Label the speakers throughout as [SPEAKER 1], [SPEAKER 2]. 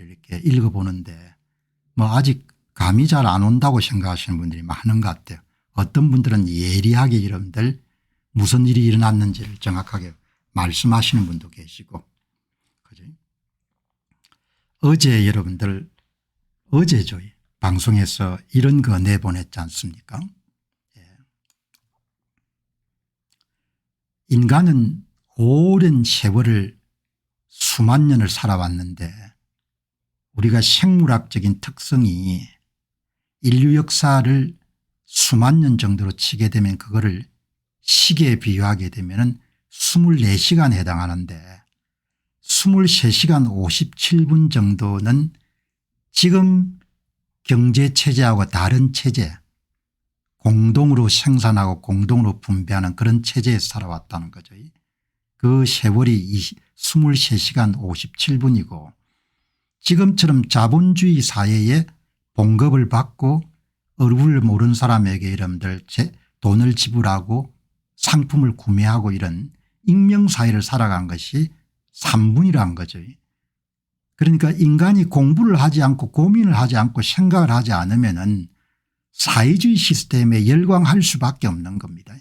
[SPEAKER 1] 이야기를 이렇게 읽어보는데 뭐 아직 감이 잘 안 온다고 생각하시는 분들이 많은 것 같아요. 어떤 분들은 예리하게 여러분들 무슨 일이 일어났는지를 정확하게 말씀하시는 분도 계시고. 그죠? 어제 여러분들 어제죠. 방송에서 이런 거 내보냈지 않습니까? 인간은 오랜 세월을 수만 년을 살아왔는데 우리가 생물학적인 특성이 인류 역사를 수만 년 정도로 치게 되면 그거를 시계에 비유하게 되면 24시간에 해당하는데 23시간 57분 정도는 지금 경제체제하고 다른 체제, 공동으로 생산하고 공동으로 분배하는 그런 체제에서 살아왔다는 거죠. 그 세월이 23시간 57분이고 지금처럼 자본주의 사회에 봉급을 받고 얼굴을 모르는 사람에게 여러분들 돈을 지불하고 상품을 구매하고 이런 익명사회를 살아간 것이 3분이라는 거죠. 그러니까 인간이 공부를 하지 않고 고민을 하지 않고 생각을 하지 않으면은 사회주의 시스템에 열광할 수밖에 없는 겁니다.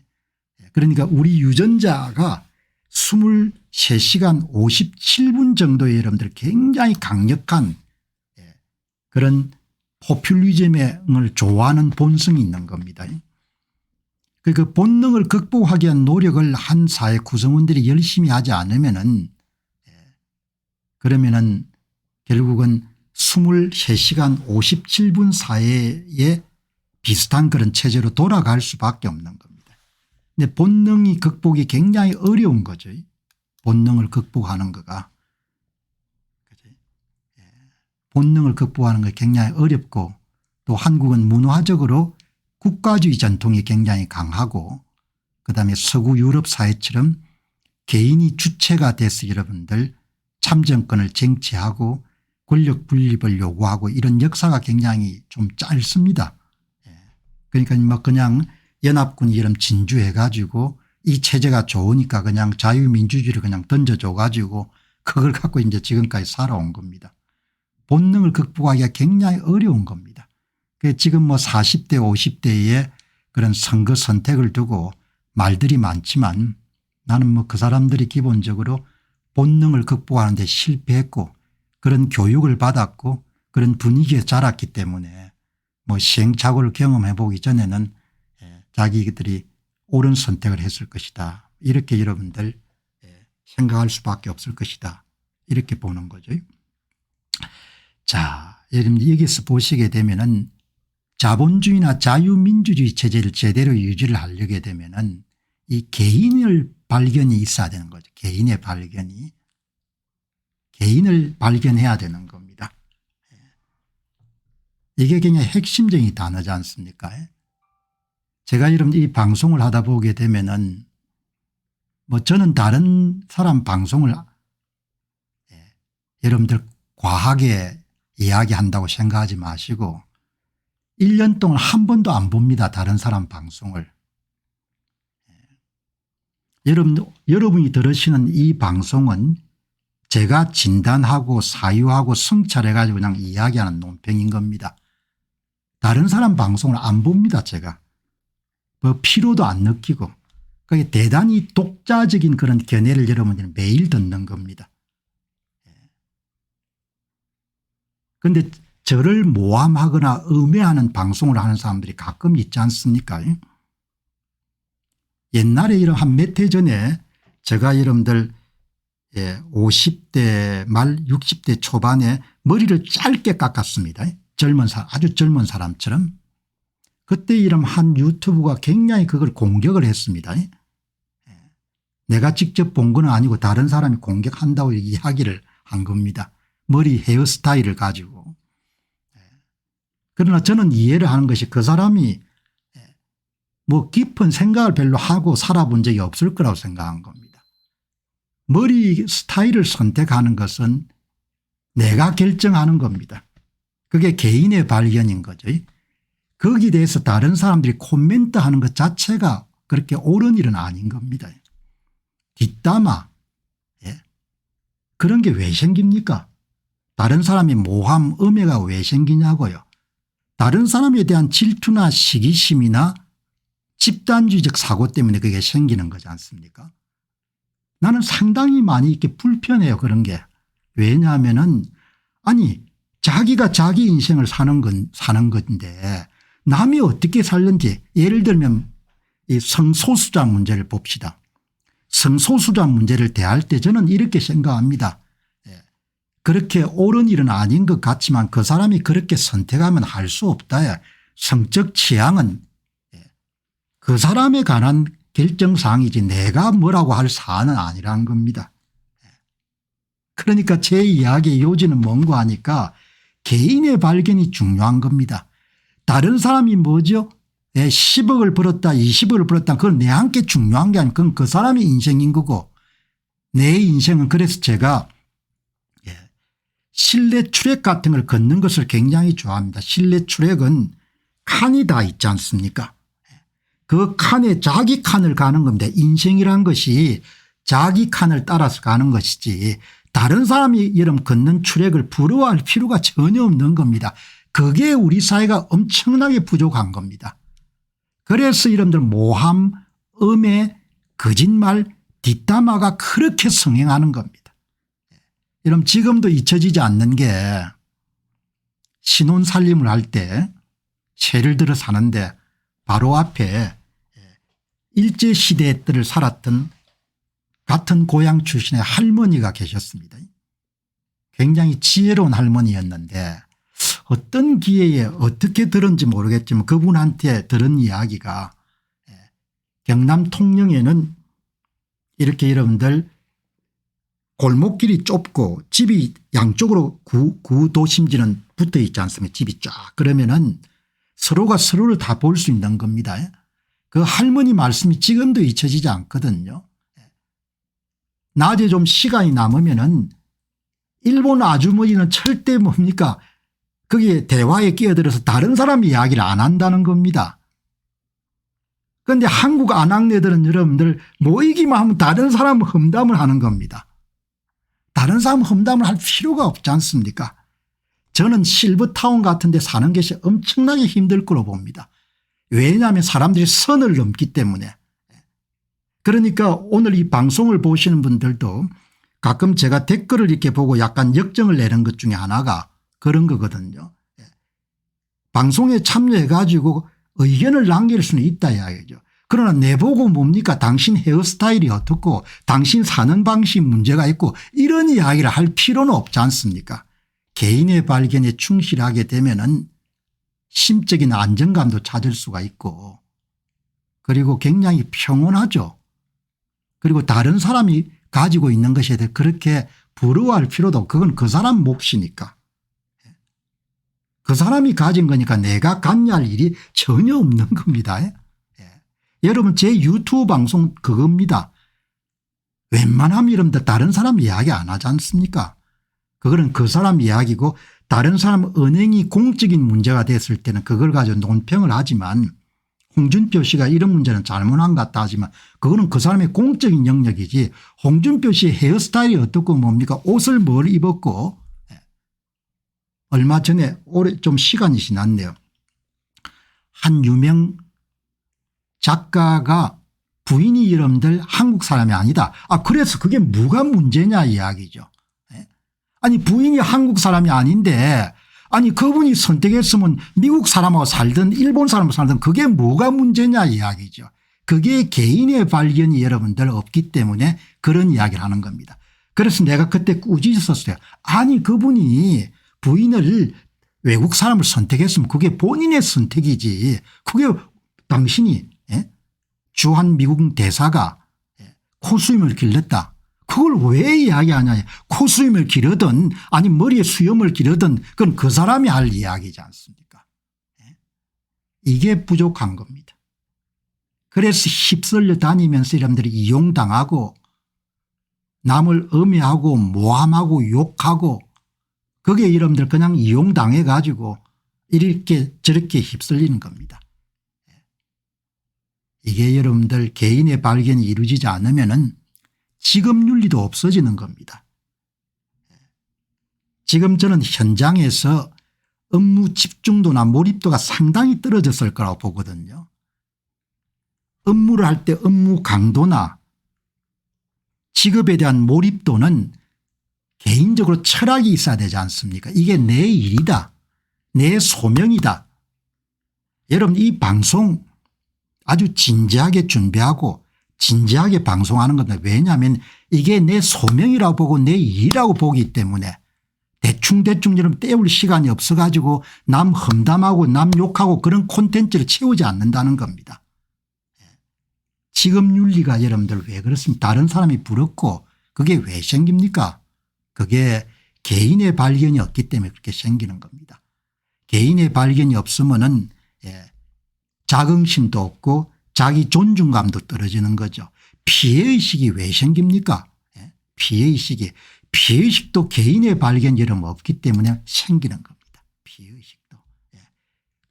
[SPEAKER 1] 그러니까 우리 유전자가 23시간 57분 정도의 여러분들 굉장히 강력한 그런 포퓰리즘을 좋아하는 본성이 있는 겁니다. 그 본능을 극복하기 위한 노력을 한 사회 구성원들이 열심히 하지 않으면은 그러면은 결국은 23시간 57분 사회에 비슷한 그런 체제로 돌아갈 수밖에 없는 겁니다. 근데 본능이 극복이 굉장히 어려운 거죠. 본능을 극복하는 거가. 본능을 극복하는 게 굉장히 어렵고 또 한국은 문화적으로 국가주의 전통이 굉장히 강하고 그다음에 서구 유럽 사회처럼 개인이 주체가 돼서 여러분들 참정권을 쟁취하고 권력 분립을 요구하고 이런 역사가 굉장히 좀 짧습니다. 그러니까 뭐 그냥 연합군이 이런 진주해 가지고 이 체제가 좋으니까 그냥 자유민주주의를 그냥 던져줘 가지고 그걸 갖고 이제 지금까지 살아온 겁니다. 본능을 극복하기가 굉장히 어려운 겁니다. 지금 뭐 40대 50대의 그런 선거 선택을 두고 말들이 많지만 나는 뭐 그 사람들이 기본적으로 본능을 극복하는 데 실패했고 그런 교육을 받았고 그런 분위기에 자랐기 때문에 뭐 시행착오를 경험해 보기 전에는 자기들이 옳은 선택을 했을 것이다. 이렇게 여러분들 생각할 수밖에 없을 것이다. 이렇게 보는 거죠. 자, 여기서 보시게 되면은 자본주의나 자유민주주의 체제를 제대로 유지를 하려게 되면은 이 개인의 발견이 있어야 되는 거죠. 개인의 발견이. 개인을 발견해야 되는 겁니다. 이게 굉장히 핵심적인 단어지 않습니까? 제가 여러분 이 방송을 하다 보게 되면은 뭐 저는 다른 사람 방송을 여러분들 과하게 이야기한다고 생각하지 마시고 1년 동안 한 번도 안 봅니다. 다른 사람 방송을. 여러분이 들으시는 이 방송은 제가 진단하고 사유하고 성찰해 가지고 그냥 이야기하는 논평인 겁니다. 다른 사람 방송을 안 봅니다. 제가. 뭐 피로도 안 느끼고. 그게 대단히 독자적인 그런 견해를 여러분들은 매일 듣는 겁니다. 그런데 저를 모함하거나 음해하는 방송을 하는 사람들이 가끔 있지 않습니까? 옛날에 이런 한 몇 해 전에 제가 여러분들 50대 말 60대 초반에 머리를 짧게 깎았습니다. 아주 젊은 사람처럼. 그때 이런 한 유튜브가 굉장히 그걸 공격을 했습니다. 내가 직접 본 건 아니고 다른 사람이 공격한다고 이야기를 한 겁니다. 머리 헤어스타일을 가지고. 그러나 저는 이해를 하는 것이 그 사람이 뭐 깊은 생각을 별로 하고 살아본 적이 없을 거라고 생각한 겁니다. 머리 스타일을 선택하는 것은 내가 결정하는 겁니다. 그게 개인의 발견인 거죠. 거기에 대해서 다른 사람들이 코멘트하는 것 자체가 그렇게 옳은 일은 아닌 겁니다. 뒷담화 그런 게 왜 생깁니까? 다른 사람이 모함, 음해가 왜 생기냐고요. 다른 사람에 대한 질투나 시기심이나 집단주의적 사고 때문에 그게 생기는 거지 않습니까? 나는 상당히 많이 이렇게 불편해요. 그런 게. 왜냐하면은 아니 자기가 자기 인생을 사는 건데 남이 어떻게 살는지 예를 들면 이 성소수자 문제를 봅시다. 성소수자 문제를 대할 때 저는 이렇게 생각합니다. 그렇게 옳은 일은 아닌 것 같지만 그 사람이 그렇게 선택하면 할 수 없다. 성적 취향은 그 사람에 관한 결정사항이지 내가 뭐라고 할 사안은 아니라는 겁니다. 그러니까 제 이야기의 요지는 뭔고 하니까 개인의 발견이 중요한 겁니다. 다른 사람이 뭐죠? 10억을 벌었다 20억을 벌었다 그건 내한테 중요한 게 아니고 그건 그 사람의 인생인 거고 내 인생은 그래서 제가 실내 출액 같은 걸 걷는 것을 굉장히 좋아합니다. 실내 출액은 칸이 다 있지 않습니까? 그 칸에 자기 칸을 가는 겁니다. 인생이란 것이 자기 칸을 따라서 가는 것이지 다른 사람이 여러분 걷는 출액을 부러워할 필요가 전혀 없는 겁니다. 그게 우리 사회가 엄청나게 부족한 겁니다. 그래서 여러분들 모함, 음해, 거짓말, 뒷담화가 그렇게 성행하는 겁니다. 여러분 지금도 잊혀지지 않는 게 신혼 살림을 할 때 세를 들어 사는데 바로 앞에 일제시대 때를 살았던 같은 고향 출신의 할머니가 계셨습니다. 굉장히 지혜로운 할머니였는데 어떤 기회에 어떻게 들은지 모르겠지만 그분한테 들은 이야기가 경남 통영에는 이렇게 여러분들 골목길이 좁고 집이 양쪽으로 구도심지는 붙어 있지 않습니까? 집이 쫙 그러면은 서로가 서로를 다 볼 수 있는 겁니다. 그 할머니 말씀이 지금도 잊혀지지 않거든요. 낮에 좀 시간이 남으면은 일본 아주머니는 절대 뭡니까 거기에 대화에 끼어들어서 다른 사람 이야기를 안 한다는 겁니다. 그런데 한국 아낙네들은 여러분들 모이기만 하면 다른 사람 험담을 하는 겁니다. 다른 사람 험담을 할 필요가 없지 않습니까? 저는 실버타운 같은 데 사는 것이 엄청나게 힘들 거로 봅니다. 왜냐하면 사람들이 선을 넘기 때문에. 그러니까 오늘 이 방송을 보시는 분들도 가끔 제가 댓글을 이렇게 보고 약간 역정을 내는 것 중에 하나가 그런 거거든요. 방송에 참여해 가지고 의견을 남길 수는 있다 이야기죠. 그러나 내보고 뭡니까 당신 헤어스타일이 어떻고 당신 사는 방식 문제가 있고 이런 이야기를 할 필요는 없지 않습니까? 개인의 발견에 충실하게 되면은 심적인 안정감도 찾을 수가 있고 그리고 굉장히 평온하죠. 그리고 다른 사람이 가지고 있는 것에 대해 그렇게 부러워할 필요도 없고 그건 그 사람 몫이니까. 그 사람이 가진 거니까 내가 갖냐할 일이 전혀 없는 겁니다. 여러분 제 유튜브 방송 그겁니다. 웬만하면 여러분들 다른 사람 이야기 안 하지 않습니까? 그거는 그 사람 이야기고 다른 사람 은행이 공적인 문제가 됐을 때는 그걸 가지고 논평을 하지만 홍준표 씨가 이런 문제는 잘못한 것 같다 하지만 그거는 그 사람의 공적인 영역이지 홍준표 씨의 헤어스타일이 어떻고 뭡니까 옷을 뭘 입었고 얼마 전에 올해 좀 시간이 지났네요. 한 유명 작가가 부인이 여러분들 한국 사람이 아니다. 그래서 그게 뭐가 문제냐 이야기죠. 아니 부인이 한국 사람이 아닌데 아니 그분이 선택했으면 미국 사람하고 살든 일본 사람하고 살든 그게 뭐가 문제냐 이야기죠. 그게 개인의 발견이 여러분들 없기 때문에 그런 이야기를 하는 겁니다. 그래서 내가 그때 꾸짖었어요. 아니 그분이 부인을 외국 사람을 선택했으면 그게 본인의 선택이지 그게 당신이 주한 미국 대사가 코수염을 길렀다. 그걸 왜 이야기하냐. 코수염을 기르든 아니 머리에 수염을 기르든 그건 그 사람이 할 이야기지 않습니까? 이게 부족한 겁니다. 그래서 휩쓸려 다니면서 여러분들이 이용당하고 남을 음해하고 모함하고 욕하고 그게 여러분들 그냥 이용당해 가지고 이렇게 저렇게 휩쓸리는 겁니다. 이게 여러분들 개인의 발견이 이루어지지 않으면은 직업윤리도 없어지는 겁니다. 지금 저는 현장에서 업무 집중도나 몰입도가 상당히 떨어졌을 거라고 보거든요. 업무를 할 때 업무 강도나 직업에 대한 몰입도는 개인적으로 철학이 있어야 되지 않습니까? 이게 내 일이다. 내 소명이다. 여러분 이 방송 아주 진지하게 준비하고 진지하게 방송하는 겁니다. 왜냐하면 이게 내 소명이라고 보고 내 일이라고 보기 때문에 대충대충 여러분 때울 시간이 없어 가지고 남 험담하고 남 욕하고 그런 콘텐츠를 채우지 않는다는 겁니다. 직업윤리가 여러분들 왜 그렇습니까? 다른 사람이 부럽고 그게 왜 생깁니까? 그게 개인의 발견이 없기 때문에 그렇게 생기는 겁니다. 개인의 발견이 없으면은 자긍심도 없고 자기 존중감도 떨어지는 거죠. 피해의식이 왜 생깁니까? 피해의식이. 피해의식도 개인의 발견이 여러분 없기 때문에 생기는 겁니다. 피해의식도.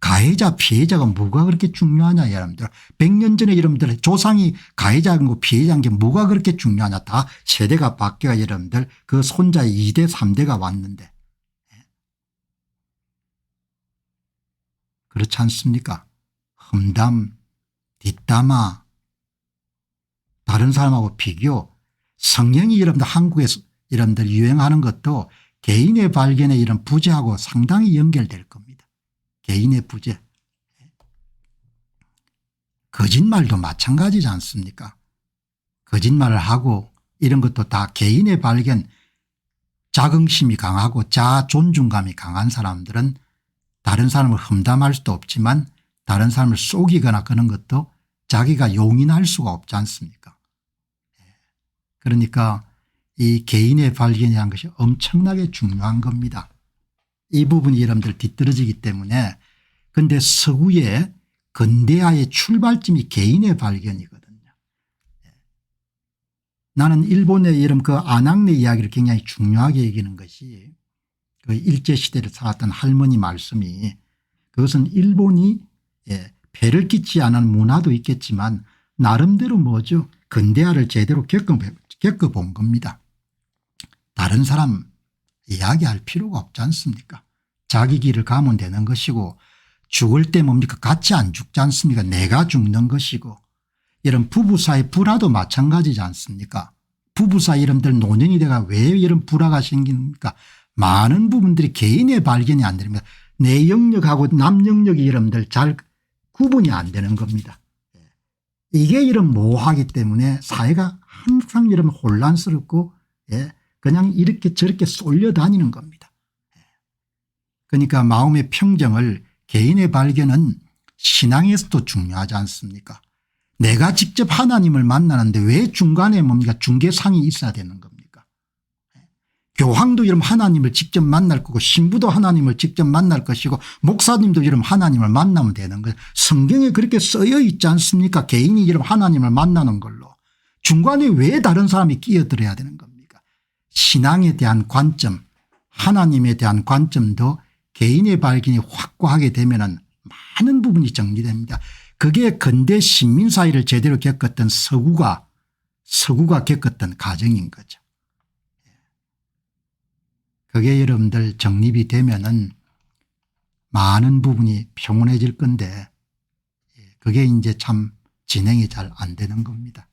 [SPEAKER 1] 가해자 피해자가 뭐가 그렇게 중요하냐 여러분들. 100년 전에 여러분들 조상이 가해자고 피해자인 게 뭐가 그렇게 중요하냐. 다 세대가 바뀌어 여러분들 그 손자의 2대 3대가 왔는데. 그렇지 않습니까? 험담 뒷담화 다른 사람하고 비교 성형이 여러분들 한국에서 여러분들 유행하는 것도 개인의 발견에 이런 부재하고 상당히 연결될 겁니다. 개인의 부재. 거짓말도 마찬가지지 않습니까? 거짓말을 하고 이런 것도 다 개인의 발견 자긍심이 강하고 자존중감이 강한 사람들은 다른 사람을 험담할 수도 없지만 다른 사람을 속이거나 그런 것도 자기가 용인할 수가 없지 않습니까? 그러니까 이 개인의 발견이라는 것이 엄청나게 중요한 겁니다. 이 부분이 여러분들 뒤떨어지기 때문에 그런데 서구의 근대화의 출발점이 개인의 발견이거든요. 나는 일본의 이런 그 아낙네 이야기를 굉장히 중요하게 여기는 것이 그 일제시대를 살았던 할머니 말씀이 그것은 일본이 폐를 끼치지 않은 문화도 있겠지만 나름대로 뭐죠. 근대화를 제대로 겪어본 겁니다. 다른 사람 이야기할 필요가 없지 않습니까? 자기 길을 가면 되는 것이고 죽을 때 뭡니까 같이 안 죽지 않습니까? 내가 죽는 것이고 이런 부부 사이 불화도 마찬가지지 않습니까? 부부 사이 여러분들 노년이 돼가 왜 이런 불화가 생깁니까? 많은 부분들이 개인의 발견이 안 됩니다. 내 영역하고 남 영역이 여러분들 잘 구분이 안 되는 겁니다. 이게 이런 모호하기 때문에 사회가 항상 여러분 혼란스럽고 그냥 이렇게 저렇게 쏠려다니는 겁니다. 그러니까 마음의 평정을 개인의 발견은 신앙에서도 중요하지 않습니까? 내가 직접 하나님을 만나는데 왜 중간에 뭡니까 중개상이 있어야 되는 겁니까? 교황도 이러면 하나님을 직접 만날 거고 신부도 하나님을 직접 만날 것이고 목사님도 이러면 하나님을 만나면 되는 거예요. 성경에 그렇게 쓰여 있지 않습니까? 개인이 이러면 하나님을 만나는 걸로. 중간에 왜 다른 사람이 끼어들어야 되는 겁니까? 신앙에 대한 관점 하나님에 대한 관점도 개인의 발견이 확고하게 되면 많은 부분이 정리됩니다. 그게 근대 신민사회를 제대로 겪었던 서구가 겪었던 과정인 거죠. 그게 여러분들 정립이 되면은 많은 부분이 평온해질 건데 그게 이제 참 진행이 잘 안 되는 겁니다.